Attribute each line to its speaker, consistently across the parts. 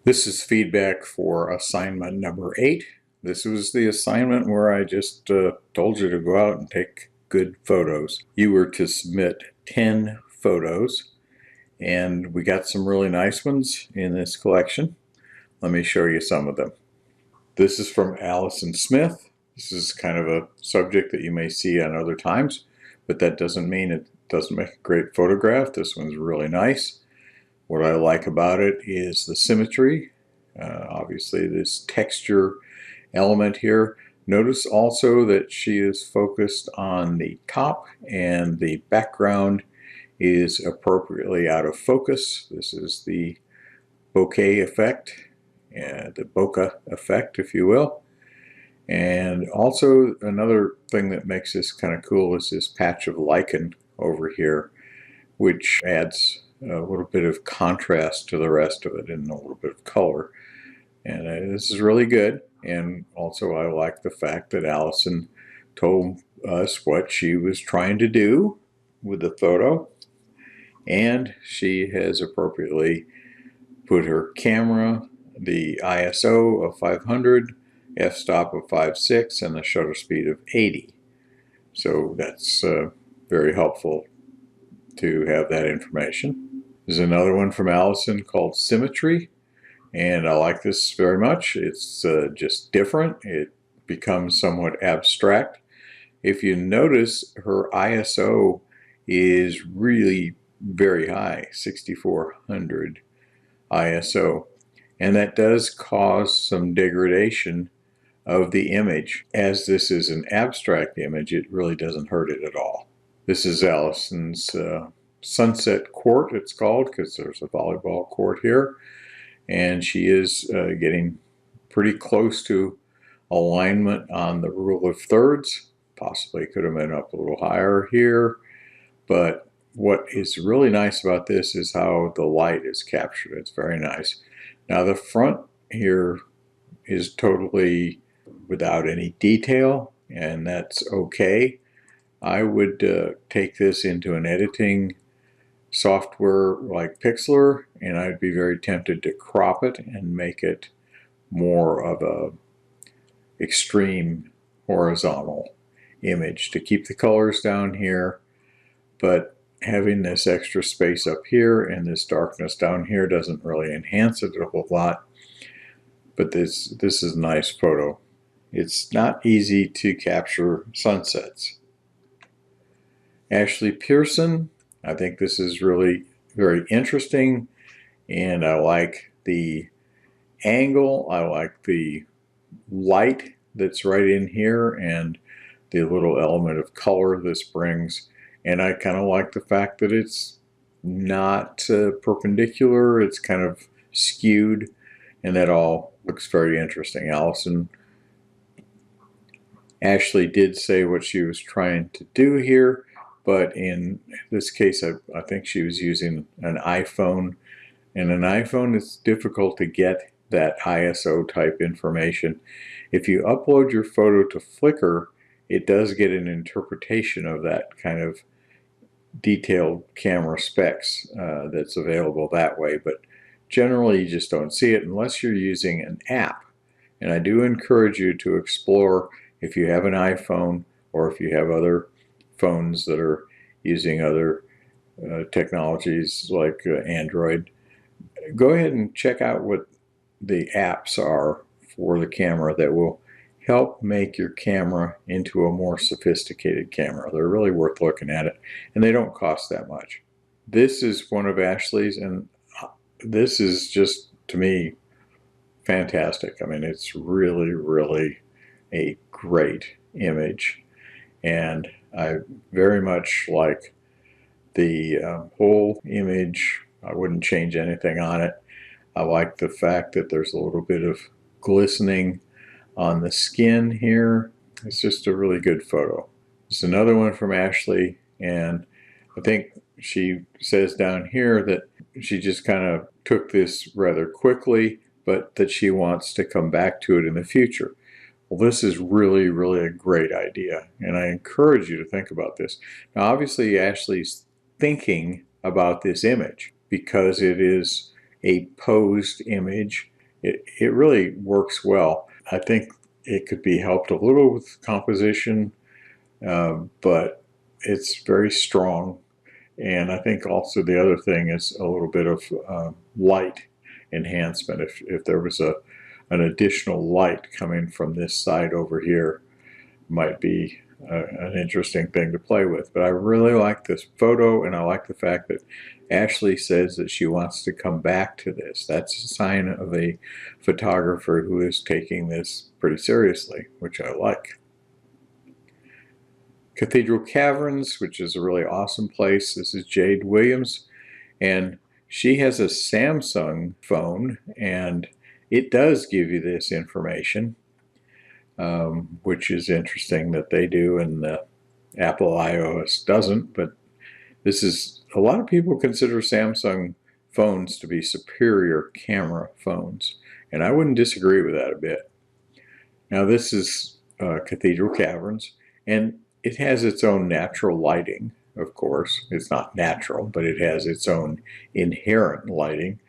Speaker 1: This is feedback for assignment number 8. This was the assignment where I just told you to go out and take good photos. You were to submit 10 photos, and we got some really nice ones in this collection. Let me show you some of them. This is from Alison Smith. This is kind of a subject that you may see on other times, but that doesn't mean it doesn't make a great photograph. This one's really nice. What I like about it is the symmetry. Obviously this texture element here. Notice also that she is focused on the top and the background is appropriately out of focus. This is the bokeh effect, the bokeh effect, if you will. And also another thing that makes this kind of cool is this patch of lichen over here, which adds a little bit of contrast to the rest of it and a little bit of color. And this is really good. And also I like the fact that Alison told us what she was trying to do with the photo. And she has appropriately put her camera, the ISO of 500, f-stop of 5.6, and the shutter speed of 80. So that's very helpful to have that information. There's another one from Alison called Symmetry, and I like this very much. It's just different. It becomes somewhat abstract. If you notice, her ISO is really very high, 6400 ISO, and that does cause some degradation of the image. As this is an abstract image, it really doesn't hurt it at all. This is Alison's Sunset Court, it's called, because there's a volleyball court here, and she is getting pretty close to alignment on the rule of thirds. Possibly could have been up a little higher here, but what is really nice about this is how the light is captured. It's very nice. Now the front here is totally without any detail, and that's okay. I would take this into an editing software like Pixlr, and I'd be very tempted to crop it and make it more of a extreme horizontal image to keep the colors down here, but having this extra space up here and this darkness down here doesn't really enhance it a whole lot. But this is a nice photo. It's not easy to capture sunsets. Ashley Pearson, I think this is really very interesting, and I like the angle, I like the light that's right in here and the little element of color this brings, and I kind of like the fact that it's not perpendicular, it's kind of skewed, and that all looks very interesting. Ashley did say what she was trying to do here, but in this case I think she was using an iPhone, and an iPhone is difficult to get that ISO type information. If you upload your photo to Flickr, it does get an interpretation of that kind of detailed camera specs that's available that way, but generally you just don't see it unless you're using an app. And I do encourage you to explore, if you have an iPhone or if you have other phones that are using other technologies like Android, go ahead and check out what the apps are for the camera that will help make your camera into a more sophisticated camera. They're really worth looking at it, and they don't cost that much. This is one of Ashley's, and this is just, to me, fantastic. I mean, it's really, really a great image, and I very much like the whole image. I wouldn't change anything on it. I like the fact that there's a little bit of glistening on the skin here. It's just a really good photo. It's another one from Ashley, and I think she says down here that she just kind of took this rather quickly, but that she wants to come back to it in the future. Well, this is really, really a great idea, and I encourage you to think about this. Now, obviously, Ashley's thinking about this image because it is a posed image. It really works well. I think it could be helped a little with composition, but it's very strong. And I think also the other thing is a little bit of light enhancement. If there was an additional light coming from this side over here, might be an interesting thing to play with. But I really like this photo, and I like the fact that Ashley says that she wants to come back to this. That's a sign of a photographer who is taking this pretty seriously, which I like. Cathedral Caverns, which is a really awesome place. This is Jade Williams, and she has a Samsung phone, and it does give you this information, which is interesting that they do and the Apple iOS doesn't. But this is, a lot of people consider Samsung phones to be superior camera phones, and I wouldn't disagree with that a bit. Now this is Cathedral Caverns, and it has its own natural lighting, of course. It's not natural, but it has its own inherent lighting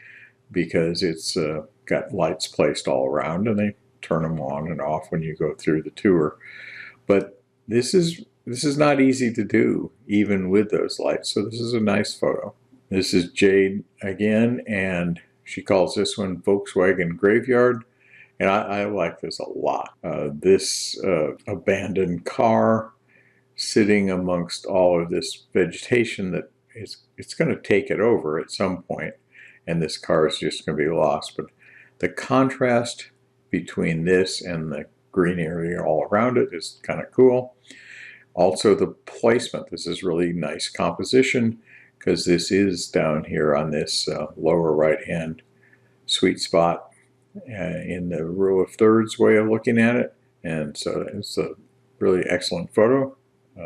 Speaker 1: because it's got lights placed all around, and they turn them on and off when you go through the tour. But this is not easy to do, even with those lights. So this is a nice photo. This is Jade again, and she calls this one Volkswagen Graveyard. And I like this a lot. This abandoned car sitting amongst all of this vegetation that it's going to take it over at some point, and this car is just going to be lost. But the contrast between this and the green area all around it is kind of cool. Also the placement, this is really nice composition because this is down here on this lower right hand sweet spot in the rule of thirds way of looking at it, and so it's a really excellent photo.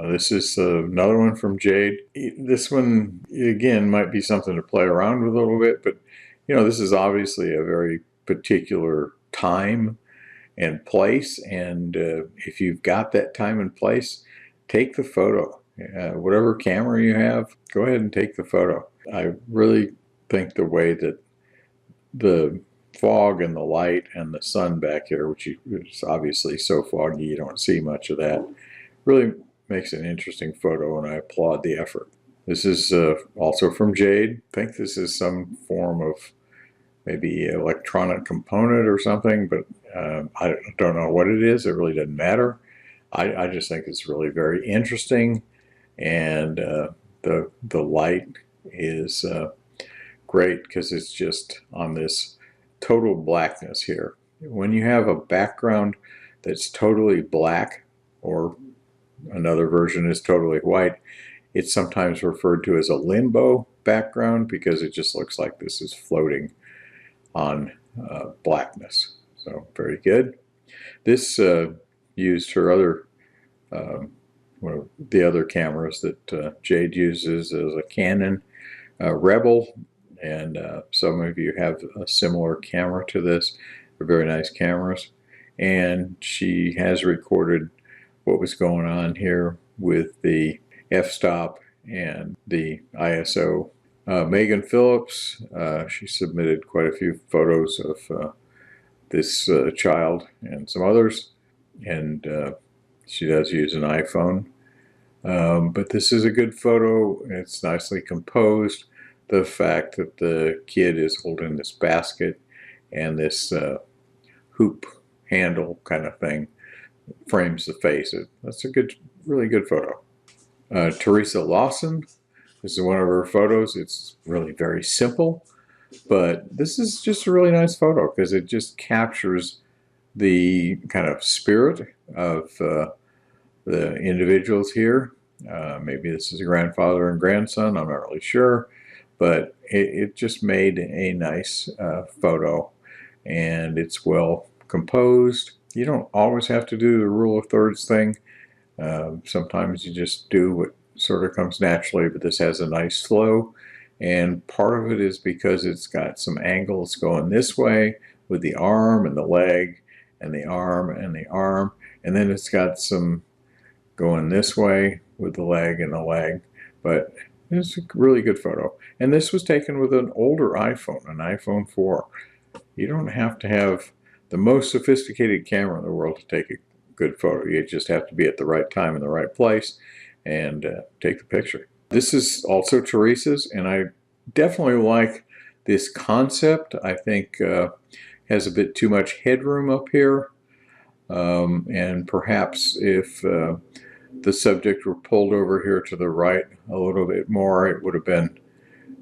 Speaker 1: This is another one from Jade. This one again might be something to play around with a little bit, but you know, this is obviously a very particular time and place, and if you've got that time and place, take the photo. Whatever camera you have, go ahead and take the photo. I really think the way that the fog and the light and the sun back here, which is obviously so foggy you don't see much of that, really makes an interesting photo, and I applaud the effort. This is also from Jade. I think this is some form of maybe electronic component or something, but I don't know what it is. It really doesn't matter. I just think it's really very interesting, and the light is great because it's just on this total blackness here. When you have a background that's totally black, or another version is totally white, it's sometimes referred to as a limbo background because it just looks like this is floating on blackness. So very good. This used her other one of the other cameras that Jade uses is a Canon Rebel, and some of you have a similar camera to this. They're very nice cameras, and she has recorded what was going on here with the f-stop and the ISO. Megan Phillips, she submitted quite a few photos of this child and some others, and she does use an iPhone. But this is a good photo. It's nicely composed. The fact that the kid is holding this basket and this hoop handle kind of thing frames the face. That's a good, really good photo. Teresa Lawson, this is one of her photos. It's really very simple, but this is just a really nice photo because it just captures the kind of spirit of the individuals here. Maybe this is a grandfather and grandson, I'm not really sure, but it just made a nice photo, and it's well composed. You don't always have to do the rule of thirds thing. Sometimes you just do what sort of comes naturally, but this has a nice flow, and part of it is because it's got some angles going this way with the arm and the leg and the arm and the arm, and then it's got some going this way with the leg and the leg. But It's a really good photo. And this was taken with an older iPhone, an iPhone 4. You don't have to have the most sophisticated camera in the world to take a good photo. You just have to be at the right time in the right place and take the picture. This is also Teresa's, and I definitely like this concept. I think has a bit too much headroom up here, and perhaps if the subject were pulled over here to the right a little bit more, it would have been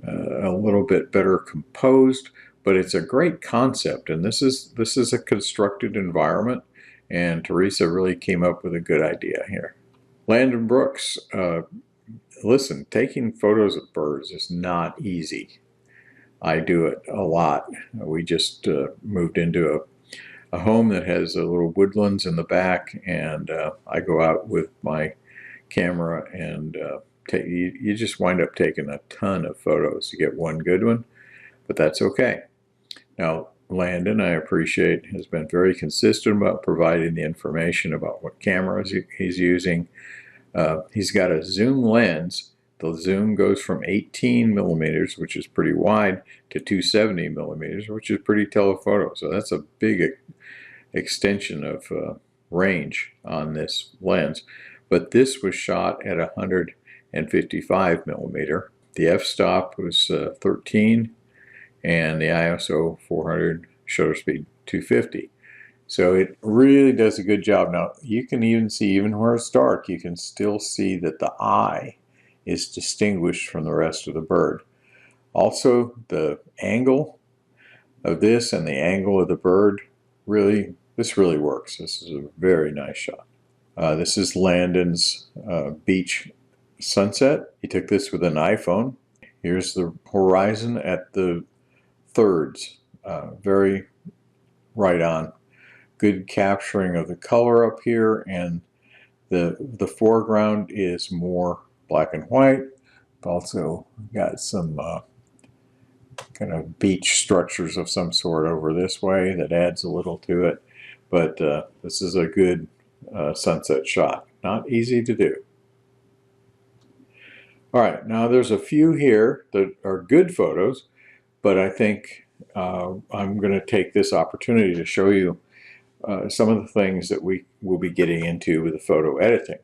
Speaker 1: a little bit better composed. But it's a great concept, and this is a constructed environment, and Teresa really came up with a good idea here. Landon Brooks, listen, taking photos of birds is not easy. I do it a lot. We just moved into a home that has a little woodlands in the back, and I go out with my camera, and you just wind up taking a ton of photos to get one good one, but that's okay. Now, Landon, I appreciate, has been very consistent about providing the information about what cameras he's using. He's got a zoom lens. The zoom goes from 18 millimeters, which is pretty wide, to 270 millimeters, which is pretty telephoto. So that's a big extension of range on this lens. But this was shot at 155 millimeter. The f-stop was 13, and the ISO 400, shutter speed 250. So it really does a good job. Now you can even see, even where it's dark, you can still see that the eye is distinguished from the rest of the bird. Also, the angle of this and the angle of the bird, this really works. This is a very nice shot. This is Landon's beach sunset. He took this with an iPhone. Here's the horizon at the thirds, very right on. Good capturing of the color up here, and the foreground is more black and white. Also got some kind of beach structures of some sort over this way that adds a little to it. But this is a good sunset shot. Not easy to do. All right, now there's a few here that are good photos, but I think I'm going to take this opportunity to show you some of the things that we will be getting into with the photo editing.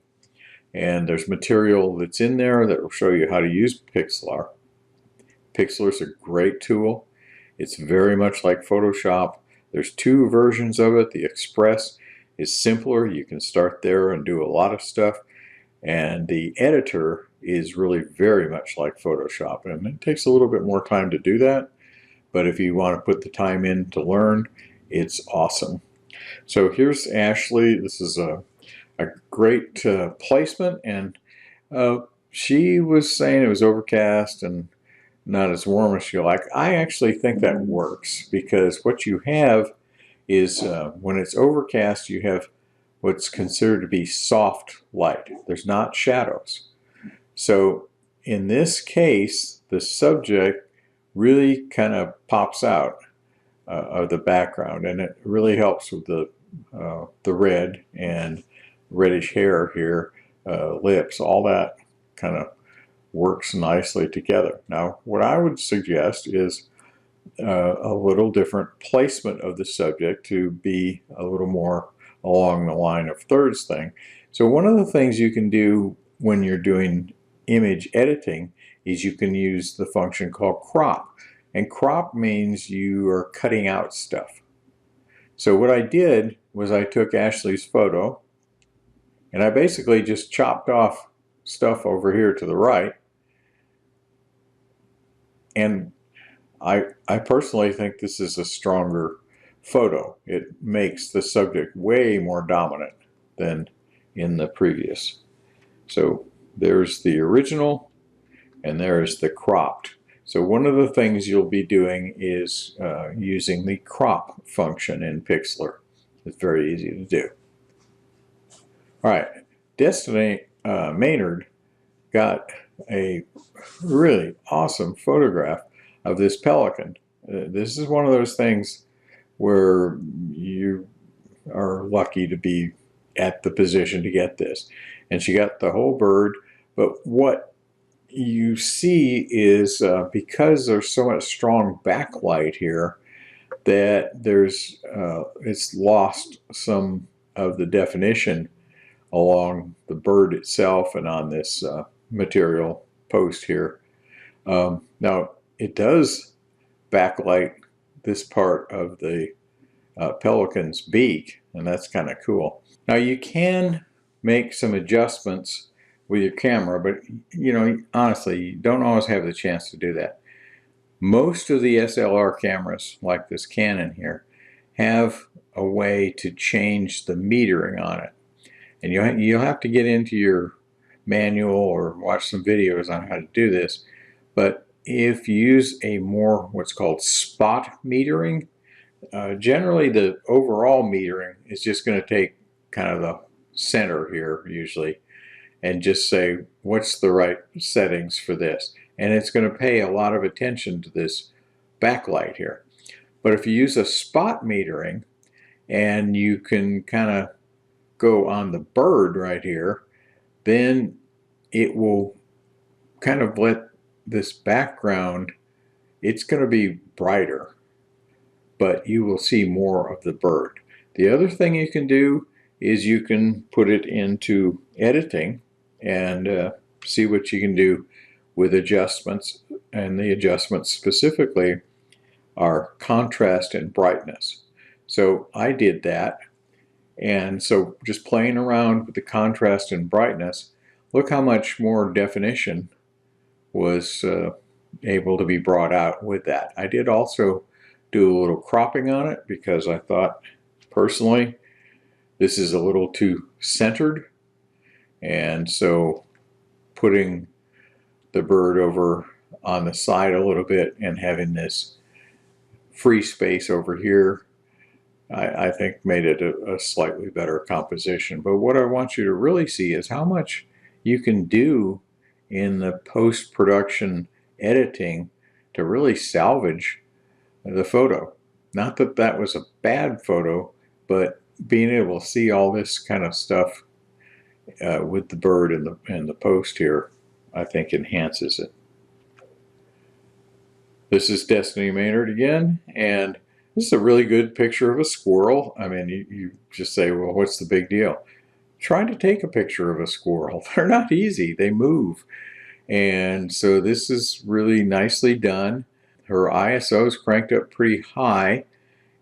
Speaker 1: And there's material that's in there that will show you how to use Pixlr. Pixlr is a great tool. It's very much like Photoshop. There's two versions of it. The Express is simpler. You can start there and do a lot of stuff. And the editor is really very much like Photoshop. And it takes a little bit more time to do that. But if you want to put the time in to learn, it's awesome. So here's Ashley. This is a great placement, and she was saying it was overcast and not as warm as she liked. I actually think that works, because what you have is when it's overcast, you have what's considered to be soft light. There's not shadows. So in this case, the subject really kind of pops out of the background, and it really helps with the red and reddish hair here, lips, all that kind of works nicely together. Now, what I would suggest is a little different placement of the subject to be a little more along the line of thirds thing. So one of the things you can do when you're doing image editing is you can use the function called crop. And crop means you are cutting out stuff. So what I did was I took Ashley's photo, and I basically just chopped off stuff over here to the right. And I personally think this is a stronger photo. It makes the subject way more dominant than in the previous. So there's the original, and there's the cropped. So one of the things you'll be doing is using the crop function in Pixlr. It's very easy to do. All right, Destiny Maynard got a really awesome photograph of this pelican. This is one of those things where you are lucky to be at the position to get this. And she got the whole bird, but what you see is because there's so much strong backlight here that there's it's lost some of the definition along the bird itself and on this material post here. Now it does backlight this part of the pelican's beak, and that's kind of cool. Now you can make some adjustments with your camera, but you know, honestly, you don't always have the chance to do that. Most of the SLR cameras, like this Canon here, have a way to change the metering on it. And you'll have to get into your manual or watch some videos on how to do this. But if you use a more what's called spot metering, generally the overall metering is just going to take kind of the center here usually and just say what's the right settings for this, and it's going to pay a lot of attention to this backlight here. But if you use a spot metering and you can kind of go on the bird right here, then it will kind of let this background, it's going to be brighter, but you will see more of the bird. The other thing you can do is you can put it into editing and see what you can do with adjustments. And the adjustments specifically are contrast and brightness. So I did that. And so just playing around with the contrast and brightness, look how much more definition was able to be brought out with that. I did also do a little cropping on it because I thought personally this is a little too centered, and so putting the bird over on the side a little bit and having this free space over here, I think made it a slightly better composition. But what I want you to really see is how much you can do in the post-production editing to really salvage the photo. Not that that was a bad photo, but being able to see all this kind of stuff with the bird and the post here, I think enhances it. This is Destiny Maynard again, and this is a really good picture of a squirrel. I mean, you just say, well, what's the big deal? Trying to take a picture of a squirrel, they're not easy, they move. And so this is really nicely done. Her ISO is cranked up pretty high,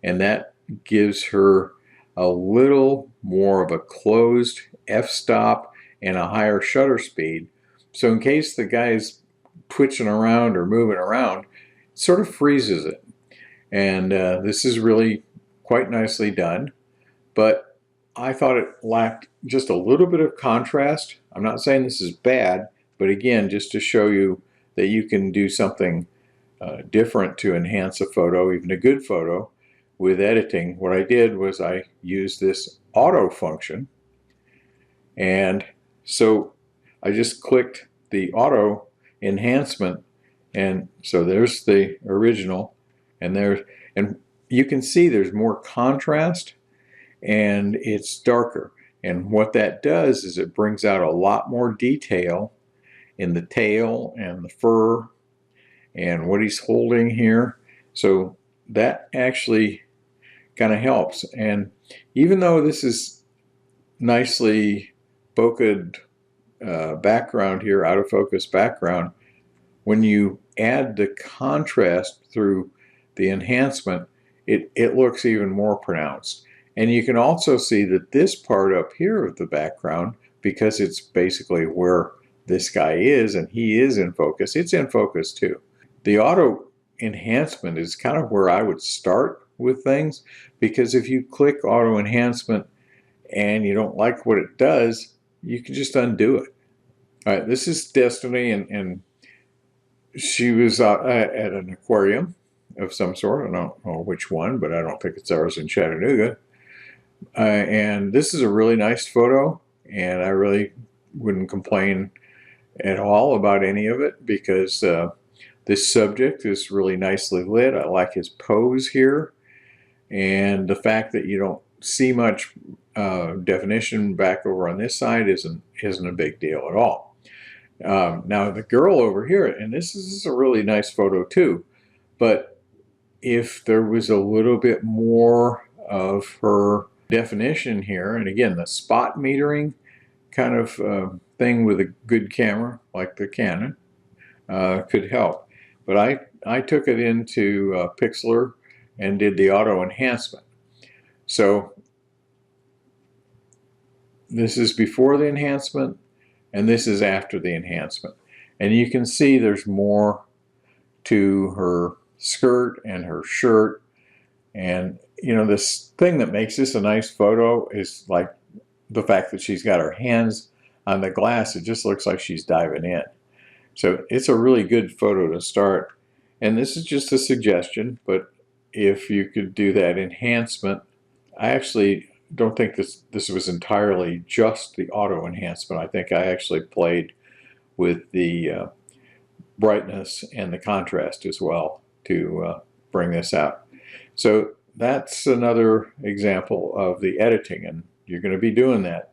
Speaker 1: and that gives her a little more of a closed f-stop and a higher shutter speed. So in case the guy's twitching around or moving around, it sort of freezes it. And this is really quite nicely done. But I thought it lacked just a little bit of contrast. I'm not saying this is bad, but again, just to show you that you can do something different to enhance a photo, even a good photo, with editing. What I did was I used this auto function, and so I just clicked the auto enhancement, and so there's the original, and you can see there's more contrast and it's darker. And what that does is it brings out a lot more detail in the tail and the fur and what he's holding here. So that actually kind of helps. And even though this is nicely bokeh background here, out of focus background, when you add the contrast through the enhancement, it looks even more pronounced. And you can also see that this part up here of the background, because it's basically where this guy is and he is in focus, it's in focus too. The auto enhancement is kind of where I would start with things, because if you click auto enhancement and you don't like what it does, you can just undo it. All right, this is Destiny, and she was at an aquarium of some sort. I don't know which one, but I don't think it's ours in Chattanooga. And this is a really nice photo, and I really wouldn't complain at all about any of it, because this subject is really nicely lit. I like his pose here, and the fact that you don't see much definition back over on this side isn't a big deal at all. Now the girl over here, and this is a really nice photo too, but if there was a little bit more of her definition here, and again, the spot metering kind of thing with a good camera like the Canon could help. But I took it into Pixlr and did the auto enhancement. So this is before the enhancement, and this is after the enhancement. And you can see there's more to her skirt and her shirt. And you know, this thing that makes this a nice photo is like the fact that she's got her hands on the glass. It just looks like she's diving in. So it's a really good photo to start. And this is just a suggestion, but if you could do that enhancement, I actually don't think this was entirely just the auto enhancement. I think I actually played with the brightness and the contrast as well to bring this out. So that's another example of the editing, and you're going to be doing that.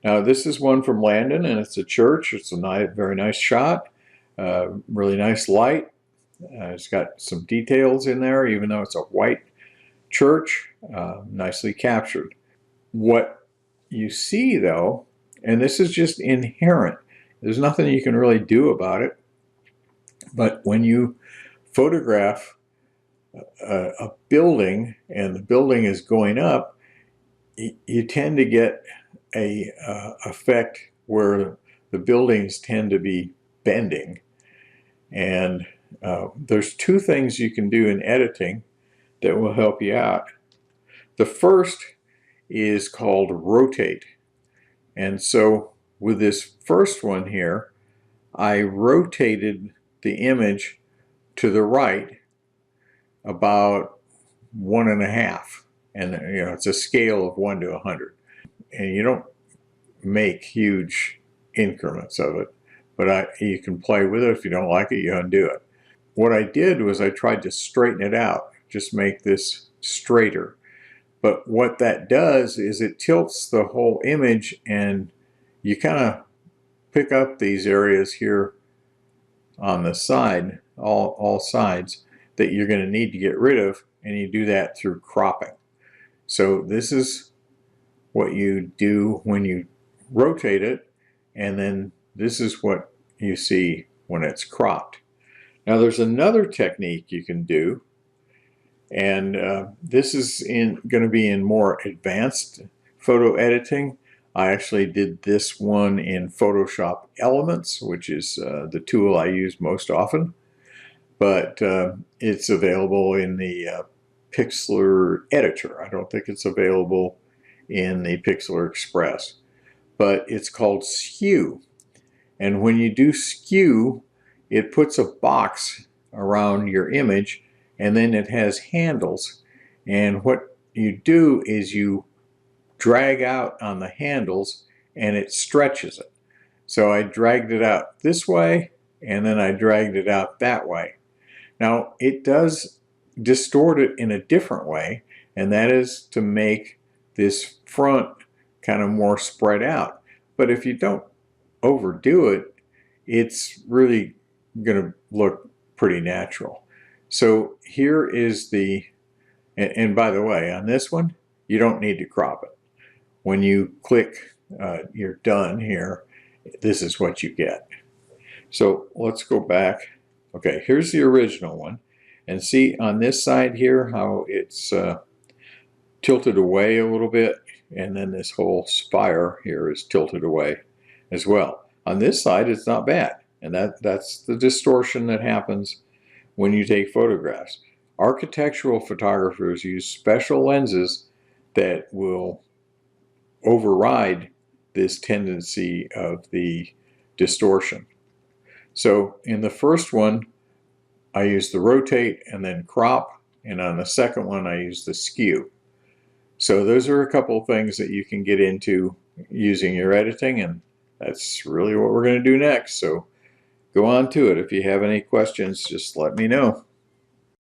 Speaker 1: Now this is one from Landon, and it's a church. It's a very nice shot, really nice light. It's got some details in there, even though it's a white church, nicely captured. What you see though, and this is just inherent, there's nothing you can really do about it, but when you photograph a building and the building is going up, you tend to get a effect where the buildings tend to be bending. And there's two things you can do in editing that will help you out. The first is called rotate. And so with this first one here, I rotated the image to the right about 1.5. And you know, it's a scale of 1 to 100. And you don't make huge increments of it, but you can play with it. If you don't like it, you undo it. What I did was I tried to straighten it out, just make this straighter. But what that does is it tilts the whole image, and you kind of pick up these areas here on the side, all sides, that you're going to need to get rid of, and you do that through cropping. So this is what you do when you rotate it, and then this is what you see when it's cropped. Now there's another technique you can do, and this is going to be in more advanced photo editing. I actually did this one in Photoshop Elements, which is the tool I use most often, but it's available in the Pixlr editor. I don't think it's available in the Pixlr Express, but it's called Skew. And when you do Skew, it puts a box around your image, and then it has handles. And what you do is you drag out on the handles, and it stretches it. So I dragged it out this way, and then I dragged it out that way. Now it does distort it in a different way, and that is to make this front kind of more spread out. But if you don't overdo it, it's really going to look pretty natural. So here is the, and by the way, on this one, you don't need to crop it. When you click you're done here, this is what you get. So let's go back. Okay, here's the original one. And see on this side here how it's tilted away a little bit, and then this whole spire here is tilted away as well. On this side it's not bad, and that's the distortion that happens when you take photographs. Architectural photographers use special lenses that will override this tendency of the distortion. So in the first one I use the rotate and then crop, and on the second one I use the skew. So those are a couple of things that you can get into using your editing, and that's really what we're going to do next. So go on to it. If you have any questions, just let me know.